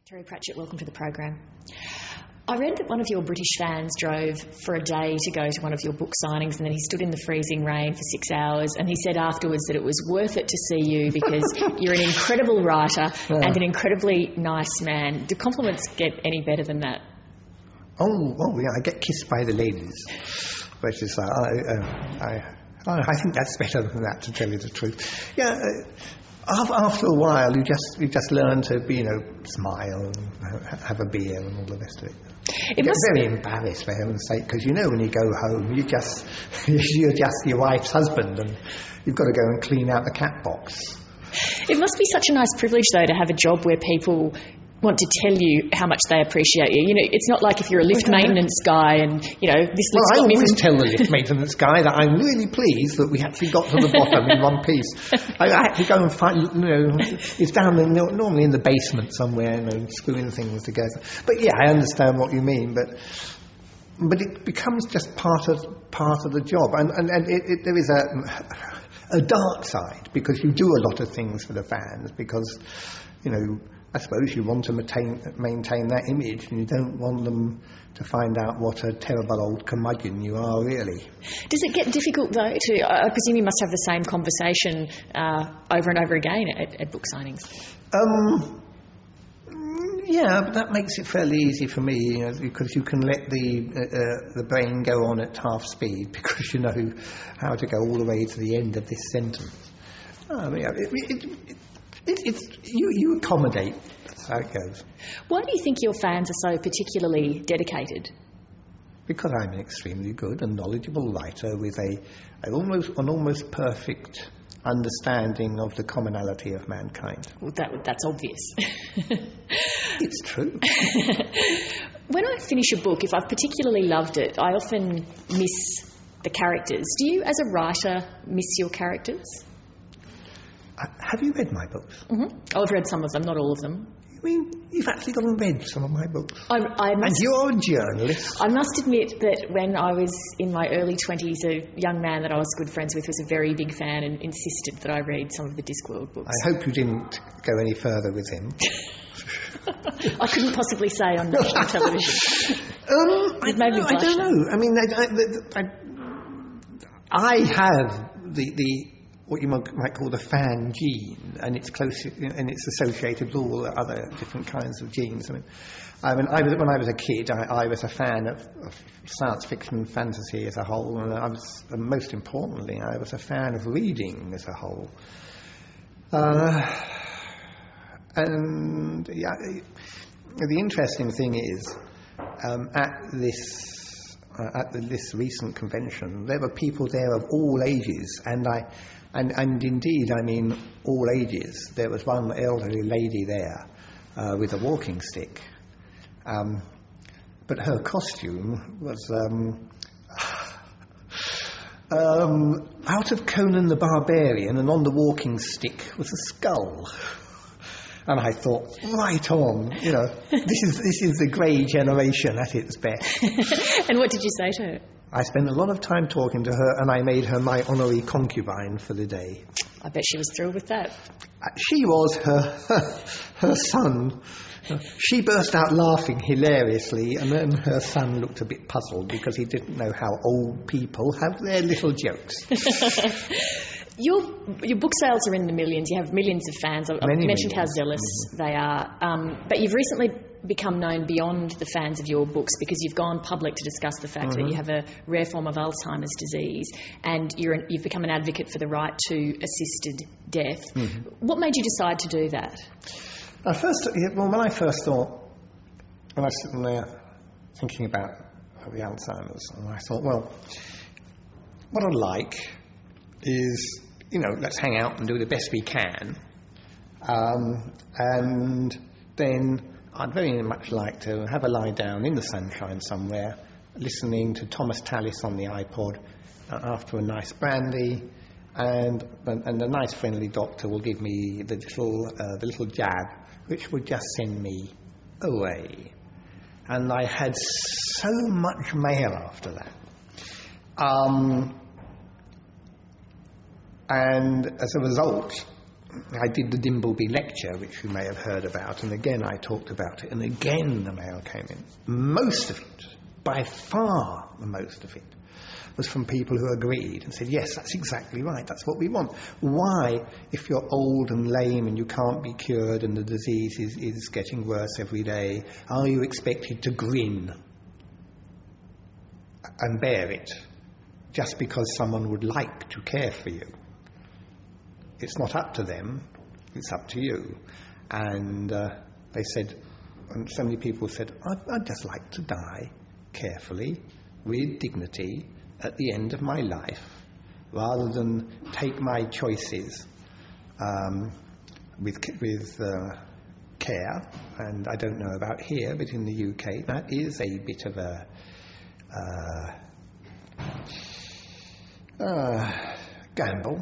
Terry Pratchett, welcome to the program. I read that one of your British fans drove for a day to go to one of your book signings, and then he stood in the freezing rain for 6 hours, and he said afterwards that it was worth it to see you because you're an incredible writer and an incredibly nice man. Do compliments get any better than that? Oh yeah, I get kissed by the ladies, which is I think that's better than that, to tell you the truth. Yeah. After a while, you just learn to smile and have a beer and all the rest of it. You get very embarrassed, for heaven's sake, because when you go home, you're just your wife's husband, and you've got to go and clean out the cat box. It must be such a nice privilege, though, to have a job where people want to tell you how much they appreciate you. It's not like if you're a lift maintenance guy and, this looks... Well, I always tell the lift maintenance guy that I'm really pleased that we actually got to the bottom in one piece. I had to go and find, it's down normally in the basement somewhere, screwing things together. But yeah, I understand what you mean, but it becomes just part of the job. And there is a dark side, because you do a lot of things for the fans, because, I suppose you want to maintain that image, and you don't want them to find out what a terrible old curmudgeon you are, really. Does it get difficult, though, I presume you must have the same conversation over and over again at book signings? Yeah, but that makes it fairly easy for me, because you can let the brain go on at half speed, because you know how to go all the way to the end of this sentence. You accommodate. That's how it goes. Why do you think your fans are so particularly dedicated? Because I'm an extremely good and knowledgeable writer with an almost perfect understanding of the commonality of mankind. Well, that's obvious. It's true. When I finish a book, if I've particularly loved it, I often miss the characters. Do you, as a writer, miss your characters? Have you read my books? Mm-hmm. I've read some of them, not all of them. I mean, you've actually gone and read some of my books. And you're a journalist. I must admit that when I was in my early 20s, a young man that I was good friends with was a very big fan and insisted that I read some of the Discworld books. I hope you didn't go any further with him. I couldn't possibly say on national television. I don't know. I mean, I have the what you might call the fan gene, and it's close, and it's associated with all the other different kinds of genes. When I was a kid, I was a fan of science fiction and fantasy as a whole, and most importantly, I was a fan of reading as a whole. And yeah, the interesting thing is, at this recent convention, there were people there of all ages, and indeed, I mean all ages. There was one elderly lady there with a walking stick, but her costume was out of Conan the Barbarian, and on the walking stick was a skull. And I thought, right on, this is the grey generation at its best. And what did you say to her? I spent a lot of time talking to her, and I made her my honorary concubine for the day. I bet she was thrilled with that. She was. Her son. She burst out laughing hilariously, and then her son looked a bit puzzled because he didn't know how old people have their little jokes. Your book sales are in the millions. You have millions of fans. I've mentioned how zealous they are. But you've recently become known beyond the fans of your books because you've gone public to discuss the fact that you have a rare form of Alzheimer's disease, and you've become an advocate for the right to assisted death. What made you decide to do that? When I was sitting there thinking about the Alzheimer's, and I thought, well, what I'd like is, let's hang out and do the best we can. And then I'd very much like to have a lie down in the sunshine somewhere, listening to Thomas Tallis on the iPod after a nice brandy, and a nice friendly doctor will give me the little jab, which would just send me away. And I had so much mail after that. And as a result, I did the Dimbleby lecture, which you may have heard about, and again I talked about it, and again the mail came in. Most of it, by far the most of it, was from people who agreed and said, yes, that's exactly right, that's what we want. Why, if you're old and lame and you can't be cured and the disease is getting worse every day, are you expected to grin and bear it just because someone would like to care for you? It's not up to them, it's up to you. And they said, and so many people said, I'd just like to die carefully, with dignity, at the end of my life, rather than take my choices with care. And I don't know about here, but in the UK, that is a bit of a gamble.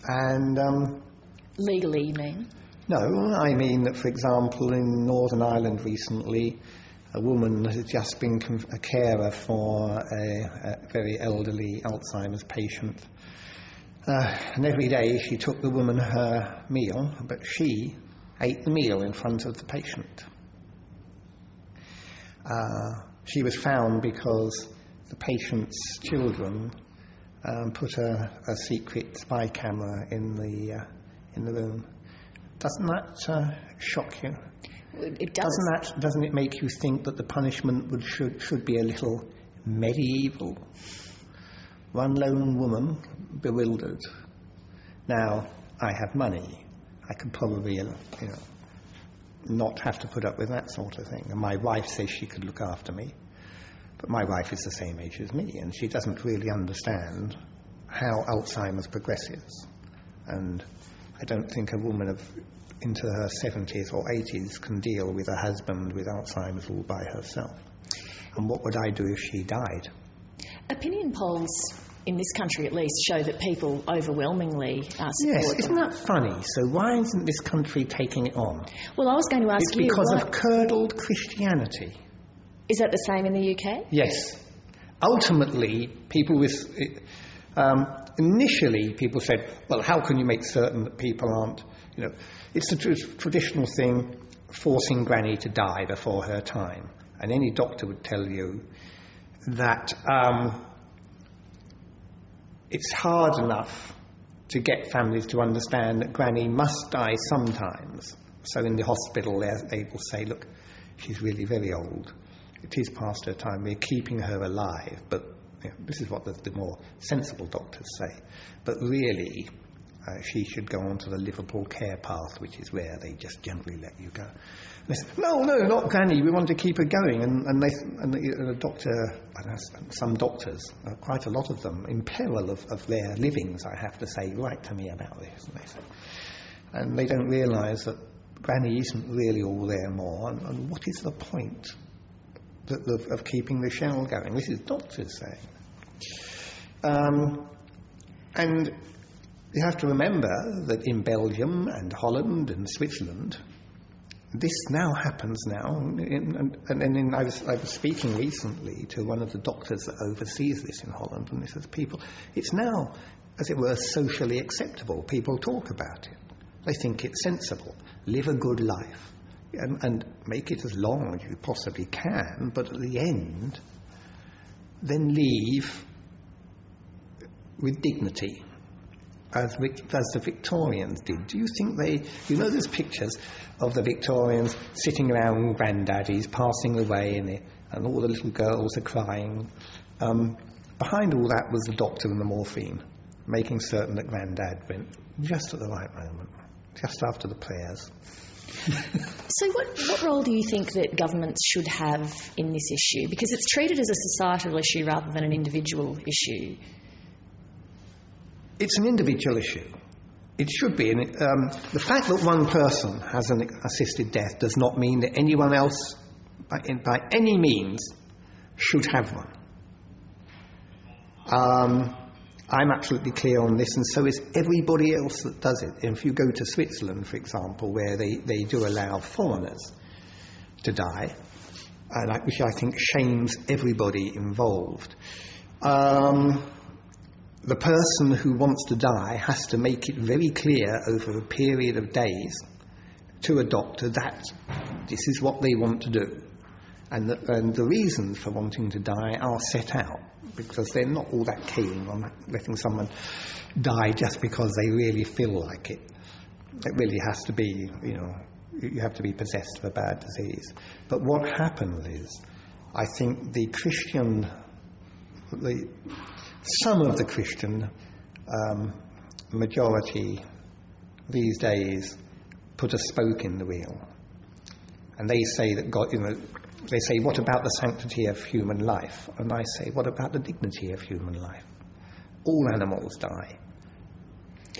And legally, you mean? No, I mean that, for example, in Northern Ireland recently, a woman has just been a carer for a very elderly Alzheimer's patient. And every day she took the woman her meal, but she ate the meal in front of the patient. She was found because the patient's children put a secret spy camera in the room. Doesn't that shock you? It does. Doesn't it make you think that the punishment should be a little medieval? One lone woman, bewildered. Now, I have money. I could probably, not have to put up with that sort of thing. And my wife says she could look after me. But my wife is the same age as me, and she doesn't really understand how Alzheimer's progresses. And I don't think a woman into her 70s or 80s can deal with a husband with Alzheimer's all by herself. And what would I do if she died? Opinion polls, in this country at least, show that people overwhelmingly support Yes, isn't that funny? So why isn't this country taking it on? Well, I was going to ask you... It's because of curdled Christianity. Is that the same in the UK? Yes. Ultimately, people with... initially, people said, well, how can you make certain that people aren't... it's the traditional thing, forcing Granny to die before her time. And any doctor would tell you that it's hard enough to get families to understand that Granny must die sometimes. So in the hospital, they will say, look, she's really very old. It is past her time. We're keeping her alive. But this is what the more sensible doctors say. But really, she should go on to the Liverpool care path, which is where they just gently let you go. And they say, no, not Granny. We want to keep her going. And the doctor, some doctors, quite a lot of them, in peril of their livings, I have to say, write to me about this. And they don't realise that Granny isn't really all there more. And what is the point of keeping the shell going? This is doctors saying. And you have to remember that in Belgium and Holland and Switzerland, this now happens now. I was speaking recently to one of the doctors that oversees this in Holland, and he says, it's now, as it were, socially acceptable. People talk about it. They think it's sensible. Live a good life. And make it as long as you possibly can, but at the end, then leave with dignity, as the Victorians did. Do you think there's pictures of the Victorians sitting around granddaddies, passing away, and all the little girls are crying. Behind all that was the doctor and the morphine, making certain that granddad went just at the right moment, just after the prayers. So what role do you think that governments should have in this issue? Because it's treated as a societal issue rather than an individual issue. It's an individual issue. It should be. And the fact that one person has an assisted death does not mean that anyone else, by any means, should have one. I'm absolutely clear on this, and so is everybody else that does it. If you go to Switzerland, for example, where they do allow foreigners to die, which I think shames everybody involved, the person who wants to die has to make it very clear over a period of days to a doctor that this is what they want to do. And the reasons for wanting to die are set out, because they're not all that keen on letting someone die just because they really feel like it. It really has to be, you have to be possessed of a bad disease. But what happens is, I think some of the Christian majority these days put a spoke in the wheel. And they say that God, they say, what about the sanctity of human life? And I say, what about the dignity of human life? All animals die.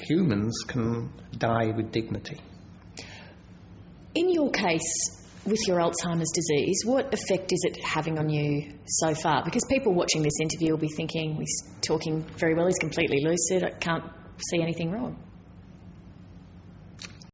Humans can die with dignity. In your case, with your Alzheimer's disease, what effect is it having on you so far? Because people watching this interview will be thinking, he's talking very well, he's completely lucid, I can't see anything wrong.